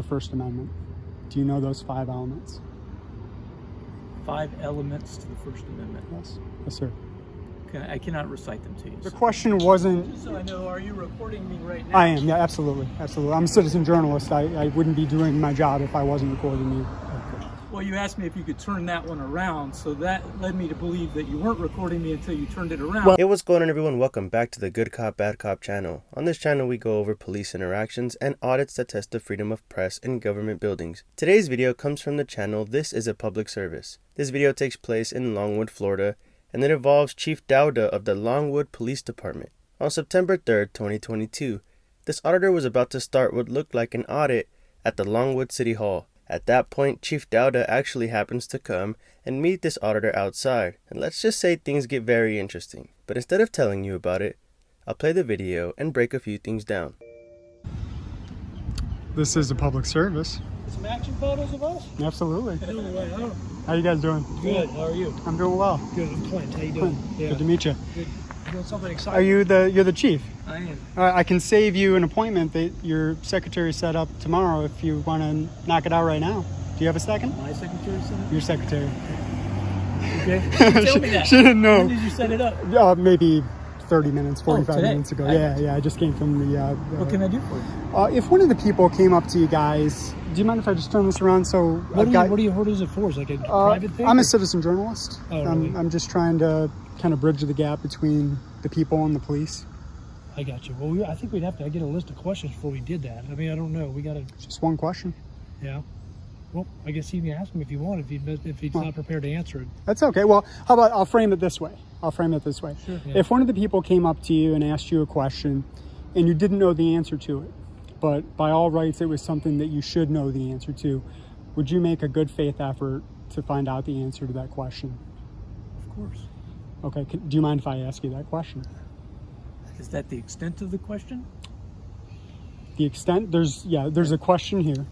The First Amendment. Do you know those 5 elements? 5 elements to the First Amendment. Yes. Yes, sir. I cannot recite them to you. The question wasn't... Just so I know, are you recording me right now? I am, yeah, absolutely. Absolutely. I'm a citizen journalist. I wouldn't be doing my job if I wasn't recording you. Okay. Well, you asked me if you could turn that one around, so that led me to believe that you weren't recording me until you turned it around. Hey, what's going on, everyone? Welcome back to the Good Cop, Bad Cop channel. On this channel, we go over police interactions and audits that test the freedom of press in government buildings. Today's video comes from the channel This is a Public Service. This video takes place in Longwood, Florida, and it involves Chief Dowda of the Longwood Police Department. On September 3rd, 2022, this auditor was about to start what looked like an audit at the Longwood City Hall. At that point, Chief Dowda actually happens to come and meet this auditor outside, and let's just say things get very interesting. But instead of telling you about it, I'll play the video and break a few things down. This is a public service. Some action photos of us? Absolutely. Hello. How you guys doing? Good. How are you? I'm doing well. Good. I'm Clint. How you doing? Clint. Good to meet you. Good. You doing something exciting? Are you you're the chief? I am. All right, I can save you an appointment that your secretary set up tomorrow if you want to knock it out right now. Do you have a second? My secretary set it? Your secretary. Okay. Tell me that. She didn't know. When did you set it up? Maybe 30 minutes, 45 today? minutes ago. Yeah, I just came from the... What can I do for you? if one of the people came up to you guys, do you mind if I just turn this around? So What is it for? Is it like a private thing? I'm a citizen journalist. Oh, really? I'm just trying to kind of bridge the gap between the people and the police. I got you. Well, I think we'd have to get a list of questions before we did that. I mean, I don't know. We got to... Just one question. Yeah. Well, I guess you can ask him if you want, if he's not prepared to answer it. That's okay. Well, how about I'll frame it this way. Sure, yeah. If one of the people came up to you and asked you a question and you didn't know the answer to it, but by all rights it was something that you should know the answer to, would you make a good faith effort to find out the answer to that question? Of course. Okay. Do you mind if I ask you that question? Is that the extent of the question? The extent? There's a question here.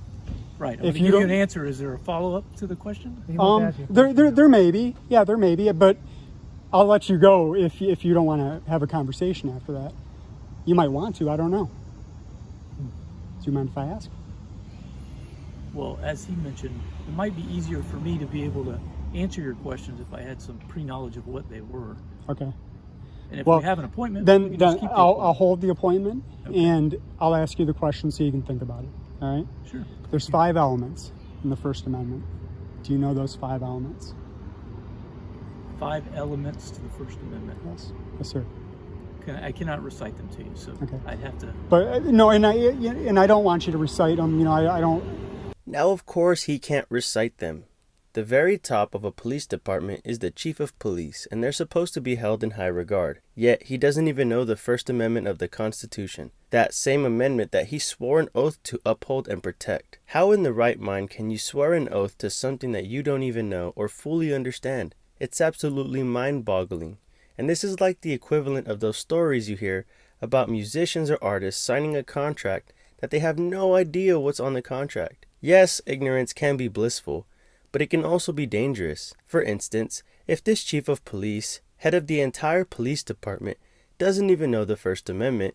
Right. If you you give don't an answer, is there a follow-up to the question? There may be. Yeah, there may be. But I'll let you go if you don't want to have a conversation after that. You might want to. I don't know. Do you mind if I ask? Well, as he mentioned, it might be easier for me to be able to answer your questions if I had some pre-knowledge of what they were. Okay. And if we have an appointment, then we can just keep the I'll hold the appointment, Okay. and I'll ask you the question so you can think about it. All right? Sure. There's 5 elements in the First Amendment. Do you know those 5 elements? 5 elements to the First Amendment. Yes. Yes, sir. I cannot recite them to you, so Okay. I'd have to. But no, and I don't want you to recite them. You know, I don't. Now, of course, he can't recite them. The very top of a police department is the chief of police, and they're supposed to be held in high regard. Yet, he doesn't even know the First Amendment of the Constitution, that same amendment that he swore an oath to uphold and protect. How in the right mind can you swear an oath to something that you don't even know or fully understand? It's absolutely mind-boggling. And this is like the equivalent of those stories you hear about musicians or artists signing a contract that they have no idea what's on the contract. Yes, ignorance can be blissful, but it can also be dangerous. For instance, if this chief of police, head of the entire police department, doesn't even know the First Amendment,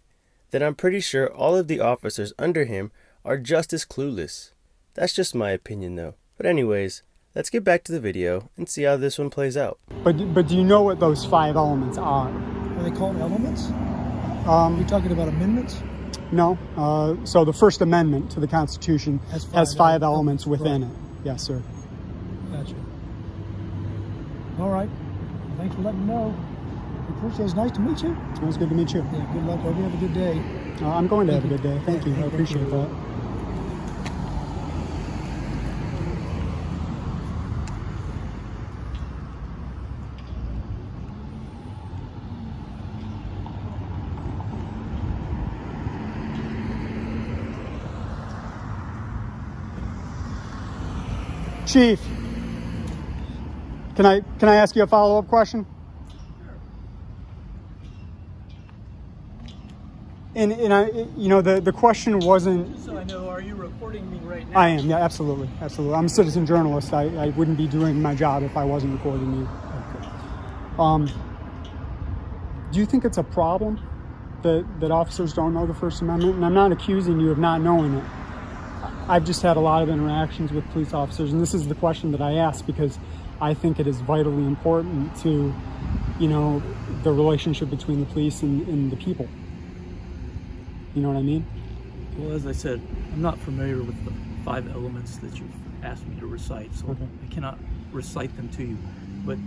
then I'm pretty sure all of the officers under him are just as clueless. That's just my opinion though. But anyways, let's get back to the video and see how this one plays out. But do you know what those 5 elements are? Are they called elements? You're talking about amendments? No. So the First Amendment to the Constitution has 5 elements within it. Yes, sir. Gotcha. All right. Thanks for letting me know. I appreciate it. It's nice to meet you. It was good to meet you. Yeah, good luck. Hope you have a good day. I'm going to have a good day. Thank you. I appreciate that. Chief, can I ask you a follow-up question? And the question wasn't. Just so I know, are you recording me right now? I am. Yeah, absolutely. I'm a citizen journalist. I wouldn't be doing my job if I wasn't recording you. Okay. Do you think it's a problem that officers don't know the First Amendment? And I'm not accusing you of not knowing it. I've just had a lot of interactions with police officers, and this is the question that I ask because I think it is vitally important to, you know, the relationship between the police and the people. You know what I mean? Well, as I said, I'm not familiar with the 5 elements that you've asked me to recite, so Okay. I cannot recite them to you. But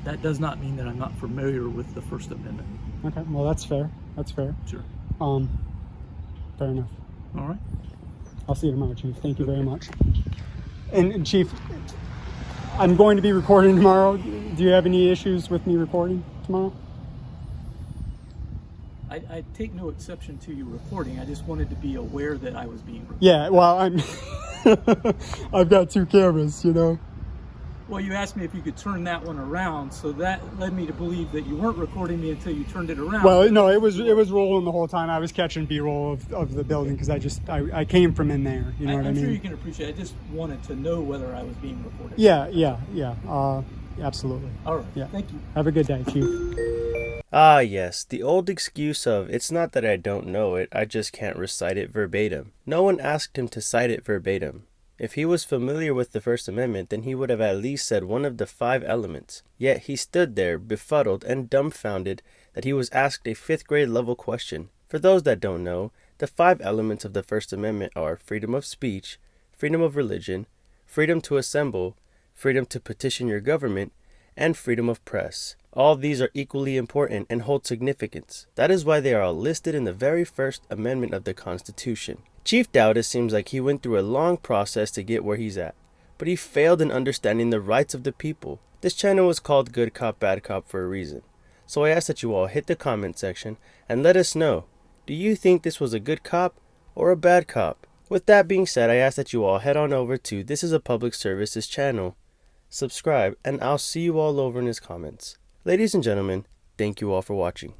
that does not mean that I'm not familiar with the First Amendment. Okay, well, that's fair. That's fair. Sure. Fair enough. All right. I'll see you tomorrow, Chief. Thank you very much. And Chief, I'm going to be recording tomorrow. Do you have any issues with me recording tomorrow? I take no exception to you recording. I just wanted to be aware that I was being recorded. Yeah, well, I've got 2 cameras, you know. Well, you asked me if you could turn that one around, so that led me to believe that you weren't recording me until you turned it around. Well, no, it was rolling the whole time. I was catching B-roll of the building because I came from in there. You know what I I'm mean? sure you can appreciate it. I just wanted to know whether I was being recorded. Yeah. Absolutely. All right. Yeah. Thank you. Have a good day, Chief. Ah, yes, the old excuse of, it's not that I don't know it, I just can't recite it verbatim. No one asked him to cite it verbatim. If he was familiar with the First Amendment, then he would have at least said one of the 5 elements. Yet he stood there, befuddled and dumbfounded that he was asked a 5th grade level question. For those that don't know, the 5 elements of the First Amendment are freedom of speech, freedom of religion, freedom to assemble, freedom to petition your government, and freedom of press. All these are equally important and hold significance. That is why they are all listed in the very first amendment of the Constitution. Chief Dowda seems like he went through a long process to get where he's at, but he failed in understanding the rights of the people. This channel was called Good Cop, Bad Cop for a reason. So I ask that you all hit the comment section and let us know, do you think this was a good cop or a bad cop? With that being said, I ask that you all head on over to This Is a Public Services channel, subscribe, and I'll see you all over in his comments. Ladies and gentlemen, thank you all for watching.